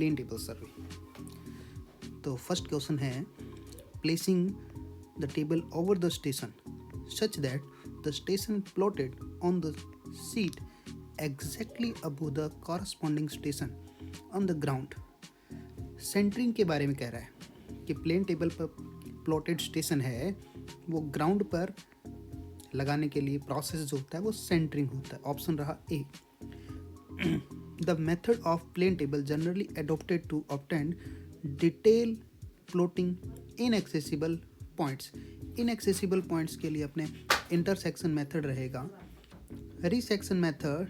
Plane table survey. तो first question है, placing the table over the station such that the station plotted on the seat exactly above the corresponding station on the ground. Centering के बारे में कह रहा है कि plane table पर प्लॉटेड स्टेशन है, वो ग्राउंड पर लगाने के लिए प्रोसेस जो होता है वो सेंटरिंग होता है। ऑप्शन रहा A. The method of plane table generally adopted to obtain detail plotting inaccessible points. Inaccessible points के लिए अपने इंटरसेक्शन मेथड रहेगा। रिसेक्शन मेथड,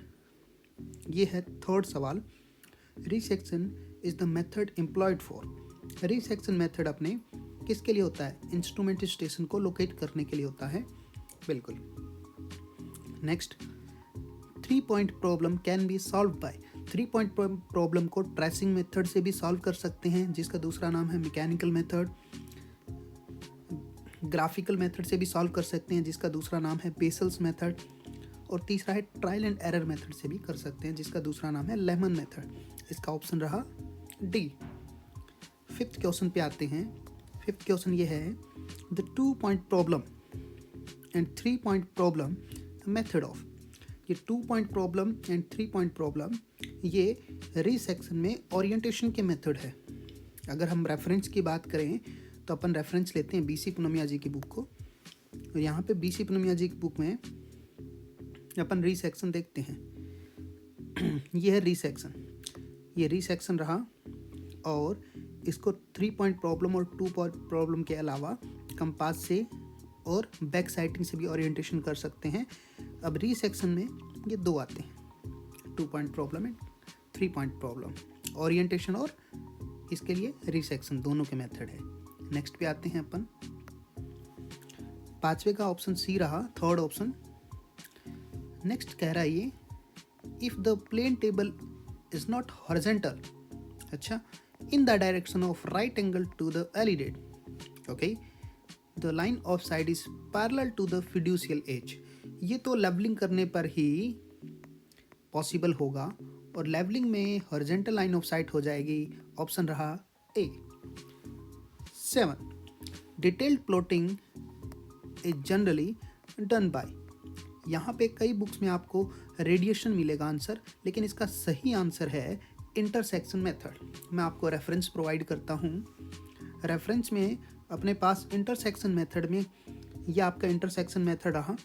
ये है थर्ड सवाल। Resection is the method employed for. Resection method अपने किसके लिए होता है? इंस्ट्रूमेंट स्टेशन को लोकेट करने के लिए होता है। बिल्कुल। Next, 3 point problem can be solve by. 3 point problem को ट्रेसिंग मेथड से भी सॉल्व कर सकते हैं, जिसका दूसरा नाम है मैकेनिकल मेथड। ग्राफिकल मेथड से भी सॉल्व कर सकते हैं, जिसका दूसरा नाम है बेसल्स मेथड। और तीसरा है ट्रायल एंड एरर मेथड से भी कर सकते हैं, जिसका दूसरा नाम है लेमन मेथड। इसका ऑप्शन रहा डी। फिफ्थ क्वेश्चन पे आते हैं। फिफ्थ क्वेश्चन ये है, the 2 point problem and 3 point problem method of. ये 2 point problem and 3 point problem ये रिसेक्शन में ओरिएंटेशन के मेथड है। अगर हम रेफरेंस की बात करें तो अपन रेफरेंस लेते हैं बीसी पुनमिया जी की बुक को। और यहाँ पे बीसी पुनमिया जी की बुक में अपन रिसेक्शन देखते हैं। ये है रिसेक्शन, ये रिसेक्शन रहा। और इसको 3 पॉइंट प्रॉब्लम और 2 पॉइंट प्रॉब्लम के अलावा कंपास से और बैक साइटिंग से भी ओरिएंटेशन कर सकते हैं। अब रिसेक्शन में ये 2 आते हैं, 2 point problem and 3 point problem. Orientation और इसके लिए रिसेक्शन दोनों के मेथड है। नेक्स्ट पे आते हैं अपन। पांचवे का ऑप्शन सी रहा, थर्ड ऑप्शन। नेक्स्ट कह रहा है ये, if the plane table is not horizontal, अच्छा, in the direction of right angle to the elided, okay, the line of sight is parallel to the fiducial edge। ये तो levelling करने पर ही possible होगा, और लेवलिंग में हॉरिजॉन्टल लाइन ऑफ साइट हो जाएगी। ऑप्शन रहा ए। 7, detailed plotting is generally done by. यहाँ पे कई बुक्स में आपको रेडिएशन मिलेगा आंसर, लेकिन इसका सही आंसर है इंटरसेक्शन मेथड। मैं आपको रेफरेंस प्रोवाइड करता हूँ। रेफरेंस में अपने पास इंटरसेक्शन मेथड में, यह आपका इंटरसेक्शन मेथड रहा,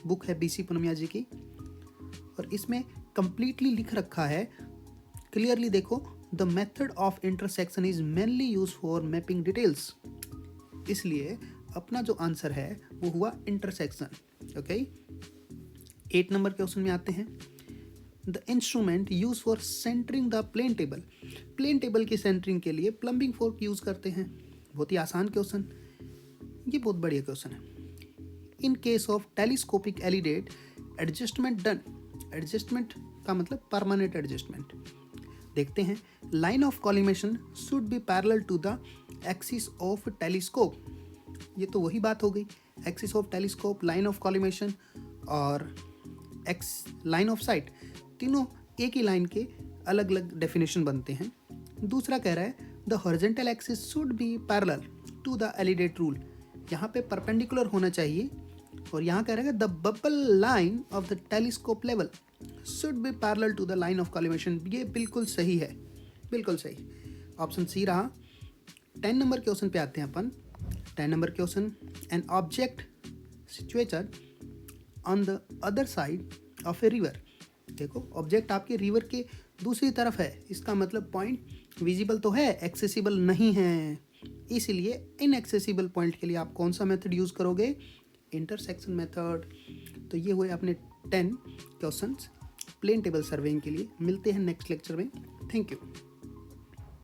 बुक है बीसी पुनमिया जी की, और इसमें कंप्लीटली लिख रखा है, क्लियरली देखो, the method of intersection is mainly use for mapping details. इसलिए अपना जो आंसर है वो हुआ इंटरसेक्शन। ओके, 8 नंबर क्वेश्चन में आते हैं। The instrument use for centering the plane table. Plane table की सेंटरिंग के लिए प्लम्बिंग फोर्क यूज करते हैं। बहुत ही आसान क्वेश्चन, ये बहुत बढ़िया क्वेश्चन है। In case of telescopic alidade adjustment done. Adjustment का मतलब परमानेंट एडजस्टमेंट। देखते हैं, line of collimation should be parallel to the axis of telescope. ये तो वही बात हो गई, axis of telescope, line of collimation और एक्स लाइन ऑफ साइट, तीनों एक ही लाइन के अलग अलग डेफिनेशन बनते हैं। दूसरा कह रहा है, the horizontal axis should be parallel to the alidade rule. यहाँ पे परपेंडिकुलर होना चाहिए। और यहाँ कह रहा है, the bubble line of the telescope level should be parallel to the line of collimation. ये बिल्कुल सही है, बिल्कुल सही। ऑप्शन सी रहा। 10 नंबर क्वेश्चन पे आते हैं अपन। 10 number question, an object situated on the other side of a river. देखो, ऑब्जेक्ट आपके रिवर के दूसरी तरफ है, इसका मतलब पॉइंट विजिबल तो है, एक्सेसिबल नहीं है। इसलिए इनएक्सेसिबल पॉइंट के लिए आप कौन सा मेथड यूज करोगे? Intersection method. तो ये हुए अपने 10 क्वेश्चंस प्लेन टेबल सर्वेइंग के लिए। मिलते हैं नेक्स्ट लेक्चर में। Thank you.